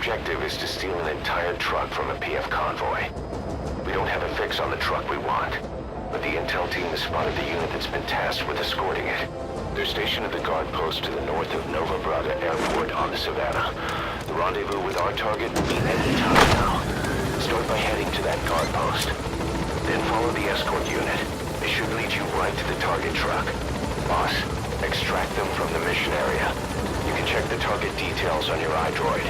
objective is to steal an entire truck from a PF convoy. We don't have a fix on the truck we want, but the intel team has spotted the unit that's been tasked with escorting it. They're stationed at the guard post to the north of Nova Braga Airport on the Savannah. The rendezvous with our target will be any time now. Start by heading to that guard post. Then follow the escort unit. They should lead you right to the target truck. Boss, extract them from the mission area. You can check the target details on your iDroid.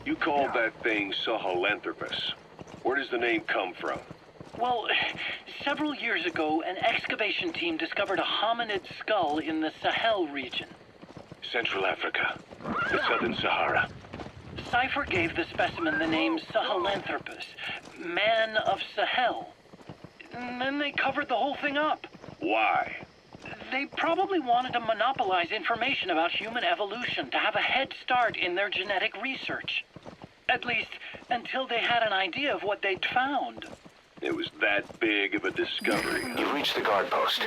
You called that thing Sahelanthropus. Where does the name come from? Well, several years ago, an excavation team discovered a hominid skull in the Sahel region. Central Africa. The Southern Sahara. Cypher gave the specimen the name Sahelanthropus, Man of Sahel. And then they covered the whole thing up. Why? They probably wanted to monopolize information about human evolution to have a head start in their genetic research. At least, until they had an idea of what they'd found. It was that big of a discovery. You've reached the guard post.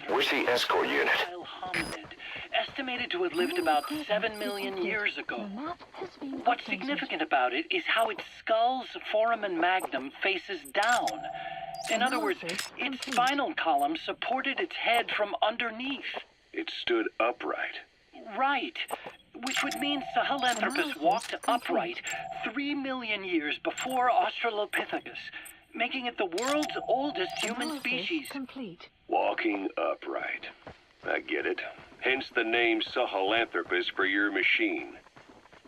Where's the escort unit? Hominid, estimated to have lived about 7 million years ago. What's significant about it is how its skull's foramen magnum faces down. In other words, its spinal column supported its head from underneath. It stood upright. Right. Which would mean Sahelanthropus walked upright 3 million years before Australopithecus, making it the world's oldest human species. Walking upright. I get it. Hence the name Sahelanthropus for your machine.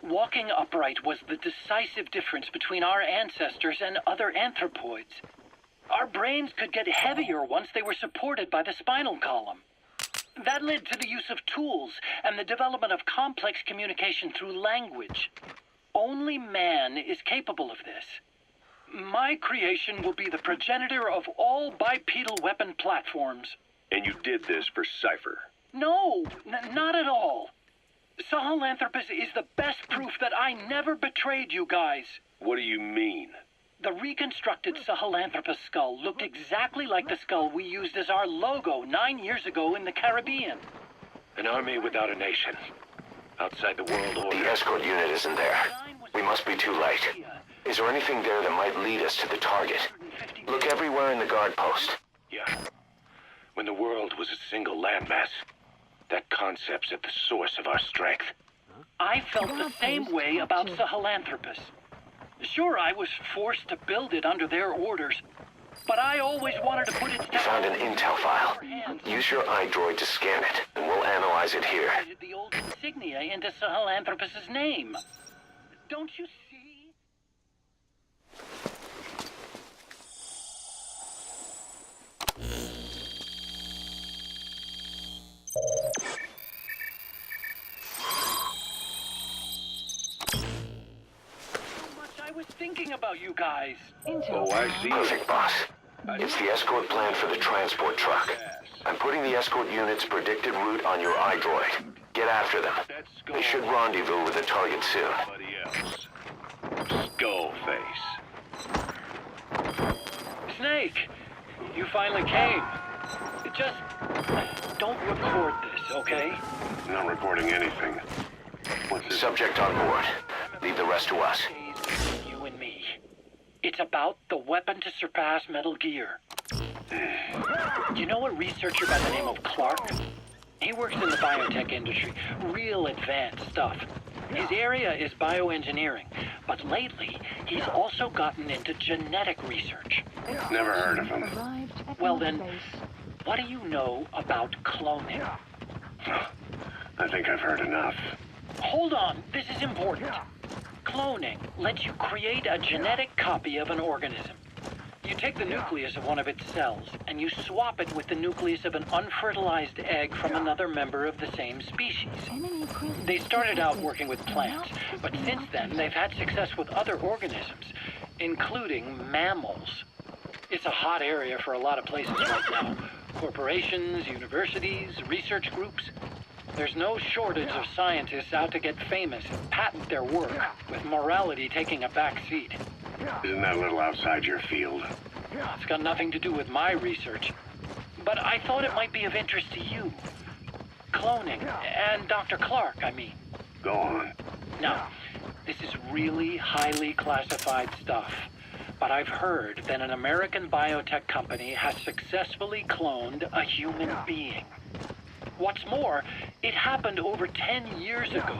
Walking upright was the decisive difference between our ancestors and other anthropoids. Our brains could get heavier once they were supported by the spinal column. That led to the use of tools and the development of complex communication through language. Only man is capable of this. My creation will be the progenitor of all bipedal weapon platforms. And you did this for Cypher? No, not at all. Sahelanthropus is the best proof that I never betrayed you guys. What do you mean? The reconstructed Sahelanthropus skull looked exactly like the skull we used as our logo 9 years ago in the Caribbean. An army without a nation. Outside the world order. The escort unit isn't there. We must be too late. Is there anything there that might lead us to the target? Look everywhere in the guard post. Yeah. When the world was a single landmass, that concept's at the source of our strength. I felt the same way about Sahelanthropus. Sure, I was forced to build it under their orders, but I always wanted to put its... You found an intel file. Use your iDroid to scan it, and we'll analyze it here. ...the old insignia into Sahelanthropus's name. Don't you see? I was thinking about you guys. Oh, I see. Perfect, boss. It's the escort plan for the transport truck. I'm putting the escort unit's predicted route on your iDroid. Get after them. They should rendezvous with the target soon. Somebody else. Skullface. Snake, you finally came. Just don't record this, okay? Not recording anything. What's this? Subject on board. Leave the rest to us. You and me. It's about the weapon to surpass Metal Gear. You know a researcher by the name of Clark? He works in the biotech industry. Real advanced stuff. His area is bioengineering, but lately he's also gotten into genetic research. Never heard of him. Well then, what do you know about cloning? I think I've heard enough. Hold on, this is important. Cloning lets you create a genetic copy of an organism. You take the nucleus of one of its cells, and you swap it with the nucleus of an unfertilized egg from another member of the same species. They started out working with plants, but since then they've had success with other organisms, including mammals. It's a hot area for a lot of places right now. Corporations, universities, research groups. There's no shortage of scientists out to get famous and patent their work, with morality taking a back seat. Isn't that a little outside your field? It's got nothing to do with my research, but I thought it might be of interest to you. Cloning, and Dr. Clark, I mean. Go on. Now, this is really highly classified stuff, but I've heard that an American biotech company has successfully cloned a human being. What's more, it happened over 10 years ago,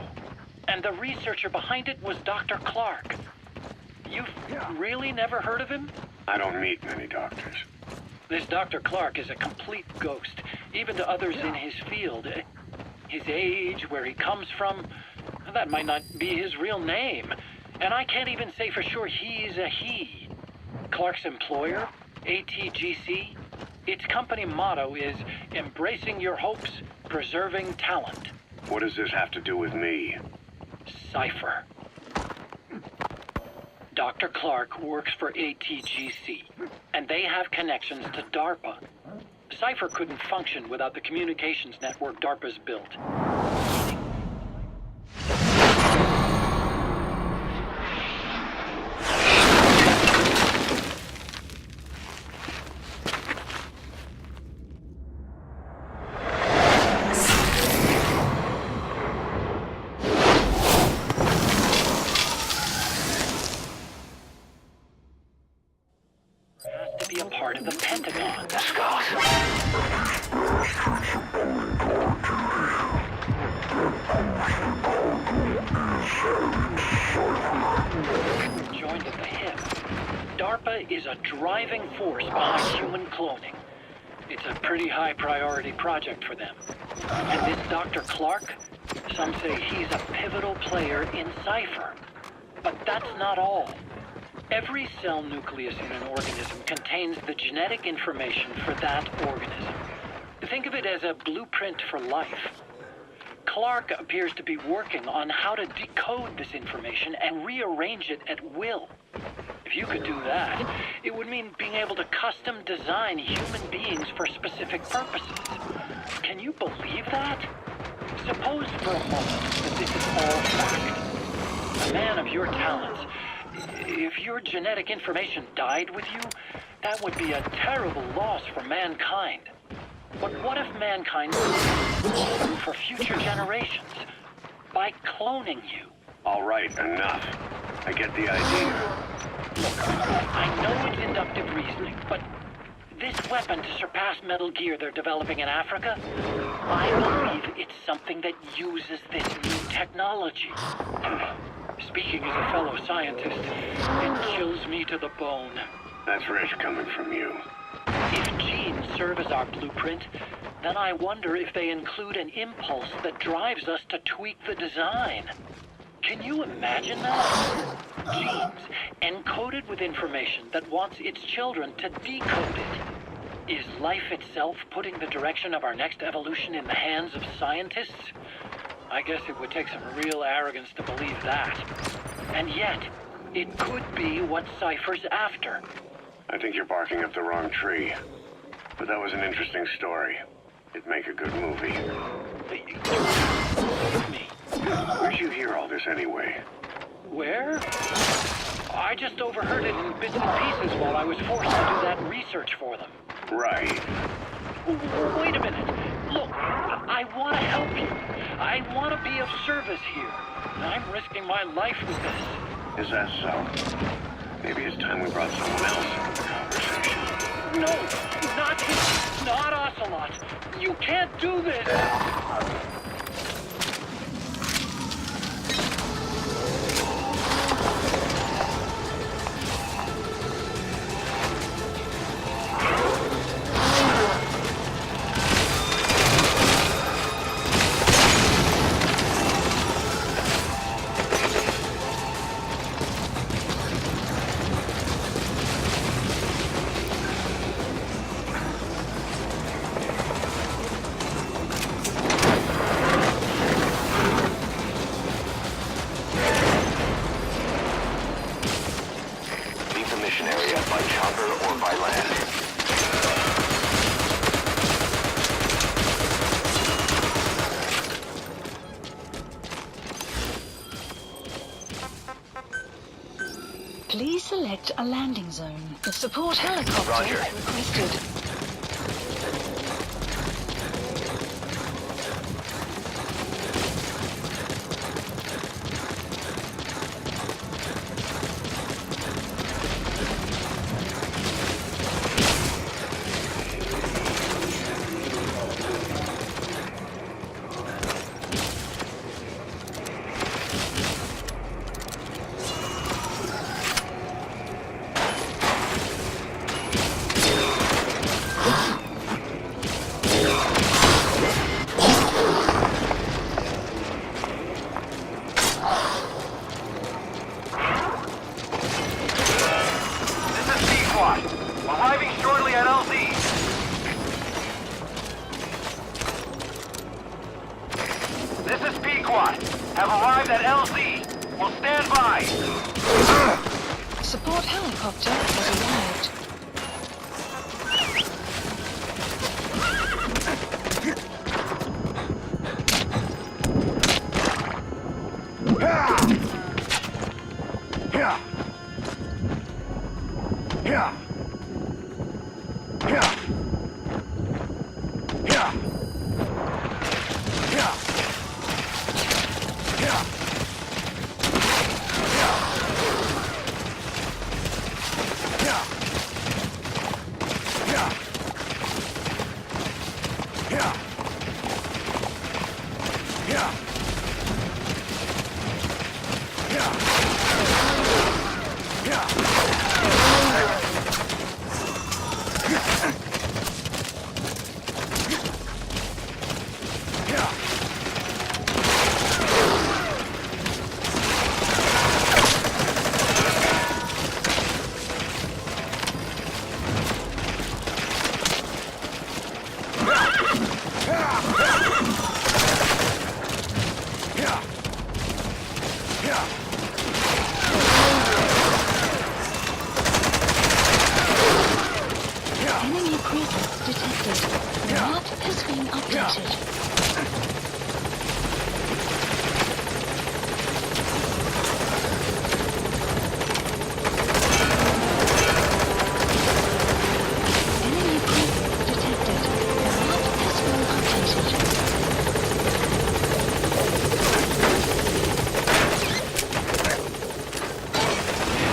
and the researcher behind it was Dr. Clark. You've really never heard of him? I don't meet many doctors. This Dr. Clark is a complete ghost, even to others in his field. His age, where he comes from, that might not be his real name. And I can't even say for sure he's a he. Clark's employer, ATGC, its company motto is embracing your hopes, preserving talent. What does this have to do with me? Cypher. Dr. Clark works for ATGC, and they have connections to DARPA. Cypher couldn't function without the communications network DARPA's built. Has to be a part of the Pentagon. Scott. Joined at the hip. DARPA is a driving force behind human cloning. It's a pretty high priority project for them. And this Dr. Clark, some say he's a pivotal player in Cypher. But that's not all. Every cell nucleus in an organism contains the genetic information for that organism. Think of it as a blueprint for life. Clark appears to be working on how to decode this information and rearrange it at will. If you could do that, it would mean being able to custom design human beings for specific purposes. Can you believe that? Suppose for a moment that this is all fact. A man of your talents, if your genetic information died with you, that would be a terrible loss for mankind. But what if mankind could for future generations by cloning you? All right, enough. I get the idea. Look, I know it's inductive reasoning, but this weapon to surpass Metal Gear they're developing in Africa, I believe it's something that uses this new technology. Speaking as a fellow scientist, it chills me to the bone. That's rich coming from you. If genes serve as our blueprint, then I wonder if they include an impulse that drives us to tweak the design. Can you imagine that? Genes encoded with information that wants its children to decode it. Is life itself putting the direction of our next evolution in the hands of scientists? I guess it would take some real arrogance to believe that. And yet, it could be what Cypher's after. I think you're barking up the wrong tree. But that was an interesting story. It'd make a good movie. Me. Where'd you hear all this anyway? Where? I just overheard it in bits and pieces while I was forced to do that research for them. Right. Wait a minute. Look, I want to help you. I want to be of service here. And I'm risking my life with this. Is that so? Maybe it's time we brought someone else into the conversation. No, not him. Not Ocelot. You can't do this. chopper or by land. Please select a landing zone. The support helicopter Roger. requested. Arriving shortly at LZ. This is Pequod. Have arrived at LZ. Will stand by. Support helicopter has arrived. Enemy presence detected. The map has been updated. Enemy presence detected. The map has been updated.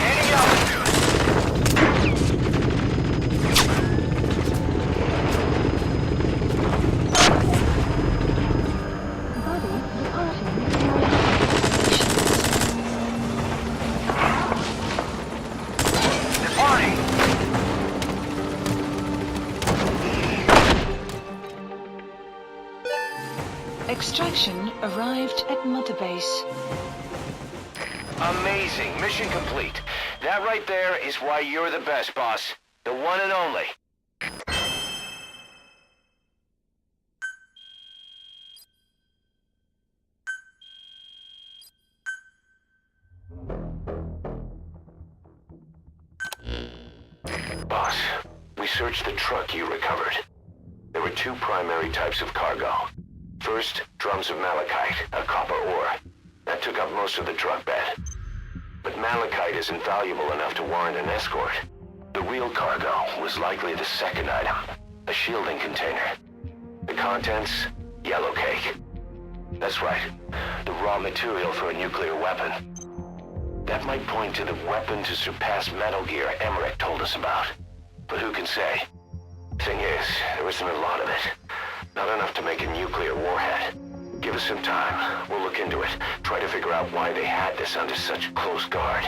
Any altitude. Body departing. Departing. Extraction arrived at Mother Base. Amazing. Mission complete. That right there is why you're the best, boss. The one and only. Boss, we searched the truck you recovered. There were two primary types of cargo. First, drums of malachite, a copper ore. That took up most of the truck bed. But malachite isn't valuable enough to warrant an escort. The real cargo was likely the second item, a shielding container. The contents, yellow cake. That's right, the raw material for a nuclear weapon. That might point to the weapon to surpass Metal Gear Emmerich told us about. But who can say? Thing is, there isn't a lot of it. Not enough to make a nuclear warhead. Give us some time. We'll look into it. Try to figure out why they had this under such close guard.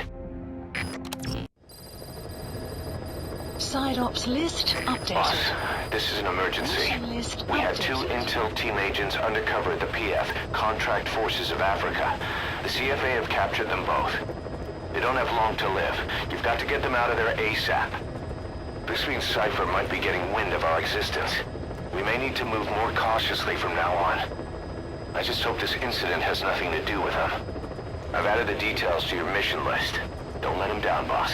Side ops list updated. Boss, this is an emergency. Mission list We had two updated. intel team agents undercover at the PF, Contract Forces of Africa. The CFA have captured them both. They don't have long to live. You've got to get them out of there ASAP. This means Cypher might be getting wind of our existence. We may need to move more cautiously from now on. I just hope this incident has nothing to do with them. I've added the details to your mission list. Don't let them down, boss.